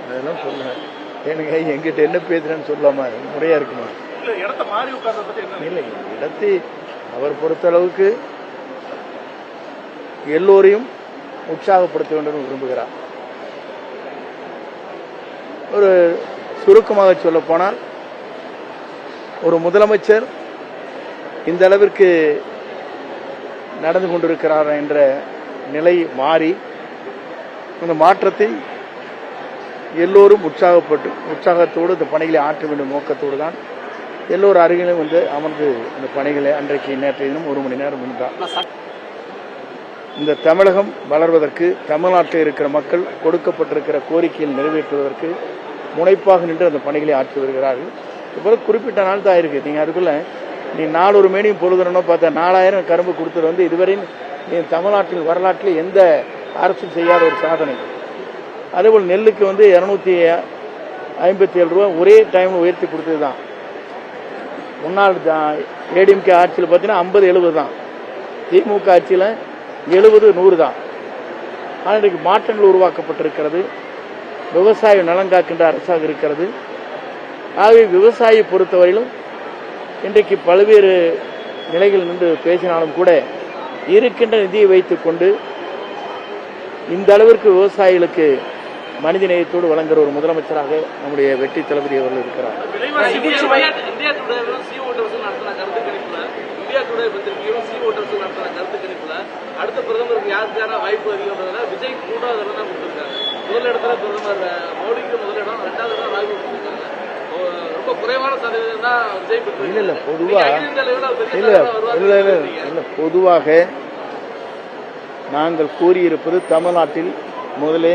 அதெல்லாம் சொல்லுங்க. ஏனுங்க எங்கிட்ட என்ன பேசுறேன்னு சொல்லாமா? முறையா இருக்குமா? இல்லை, இடத்தை அவர் பொறுத்தளவுக்கு எல்லோரையும் உற்சாகப்படுத்த வேண்டும் விரும்புகிறார். ஒரு சுருக்கமாக சொல்ல போனால், ஒரு முதலமைச்சர் இந்த அளவிற்கு நடந்து கொண்டிருக்கிறார் என்ற நிலை மாறி இந்த மாற்றத்தை எல்லோரும் உற்சாகத்தோடு இந்த பணிகளை ஆற்ற வேண்டும் நோக்கத்தோடு தான் எல்லோரும் அருகிலும் வந்து அமர்ந்து இந்த பணிகளை அன்றைக்கு நேற்றைய தினம் 1 மணி நேரம் முன்தான். இந்த தமிழகம் வளர்வதற்கு தமிழ்நாட்டில் இருக்கிற மக்கள் கொடுக்கப்பட்டிருக்கிற கோரிக்கையில் நிறைவேற்றுவதற்கு முனைப்பாக நின்று அந்த பணிகளை ஆற்றி வருகிறார்கள். இப்போ குறிப்பிட்ட நாள் தான் இருக்கு. நீங்க அதுக்குள்ள நீ 4 மேனியும் பொழுதுறனோ பார்த்தா 4000 கரும்பு கொடுத்துட்டு வந்து இதுவரையும் நீ தமிழ்நாட்டில் வரலாற்றில் எந்த அரசும் செய்யாத ஒரு சாதனை. அதேபோல் நெல்லுக்கு வந்து 257 ரூபா ஒரே டைம் உயர்த்தி கொடுத்தது தான். முன்னாள் ஏடிஎம்கே ஆட்சியில் பார்த்தீங்கன்னா 50-70 தான். திமுக ஆட்சியில் 70-100 தான். ஆனால் இன்றைக்கு மாற்றங்கள் உருவாக்கப்பட்டிருக்கிறது. விவசாய நலங்காக்கின்ற அரசாக இருக்கிறது. ஆகவே விவசாயியை பொறுத்தவரையிலும் இன்றைக்கு பல்வேறு நிலைகள் நின்று பேசினாலும் கூட இருக்கின்ற நிதியை வைத்துக் கொண்டு இந்த அளவிற்கு விவசாயிகளுக்கு மனித நேயத்தோடு வழங்குகிற ஒரு முதலமைச்சராக நம்முடைய வெற்றி தளபதி அவர்கள் இருக்கிறார். அடுத்த பிரதமருக்கு யாருக்கான வாய்ப்பு அதிகம் விஜய் மூன்றாவது தான் கொடுத்திருக்காங்க. முதலிடத்துல பிரதமர் மோடிக்கு முதலிடம், 2வது இடம் ராகுல் கொடுத்திருக்காங்க. ரொம்ப குறைவான சதவீதம் தான் விஜய் பெற்று. பொதுவாக நாங்கள் கூறியிருப்பது தமிழ்நாட்டில் முதலே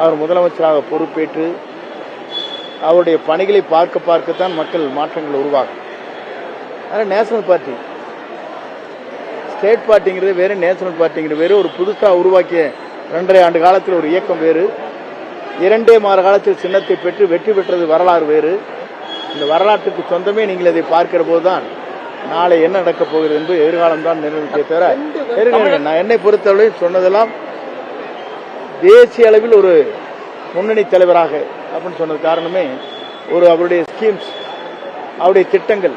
அவர் முதலமைச்சராக பொறுப்பேற்று அவருடைய பணிகளை பார்க்கத்தான் மக்கள் மாற்றங்கள் உருவாகும். ஆனால் நேஷனல் பார்ட்டி, ஸ்டேட் பார்ட்டிங்கிறது வேறு, நேஷனல் பார்ட்டிங்கிறது வேறு. ஒரு புதுசாக உருவாக்கிய 2.5 ஆண்டு காலத்தில் ஒரு இயக்கம் வேறு, 2 மாத காலத்தில் சின்னத்தை பெற்று வெற்றி பெற்றது வரலாறு வேறு. இந்த வரலாற்றுக்கு சொந்தமே நீங்கள் அதை பார்க்கிற போதுதான் நாளை என்ன நடக்கப் போகிறது என்று எதிர்காலம் தான் நிர்ணயிக்க தவிர, நான் என்னை பொறுத்தவரை சொன்னதெல்லாம் தேசிய அளவில் ஒரு முன்னணி தலைவராக அப்படின்னு சொன்னது காரணமே அவருடைய ஸ்கீம்ஸ், அவருடைய திட்டங்கள்,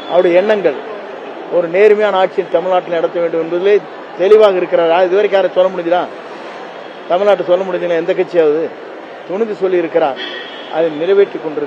அவருடைய எண்ணங்கள் ஒரு நேர்மையான ஆட்சியின் தமிழ்நாட்டில் நடத்த வேண்டும் என்பதிலே தெளிவாக இருக்கிறார். இதுவரைக்கும் யாரை சொல்ல முடியுதா? தமிழ்நாட்டை சொல்ல முடியுதுங்களா? எந்த கட்சியாவது துணிந்து சொல்லி இருக்கிறார். அதை நிறைவேற்றிக் கொண்டிருக்கிறார்.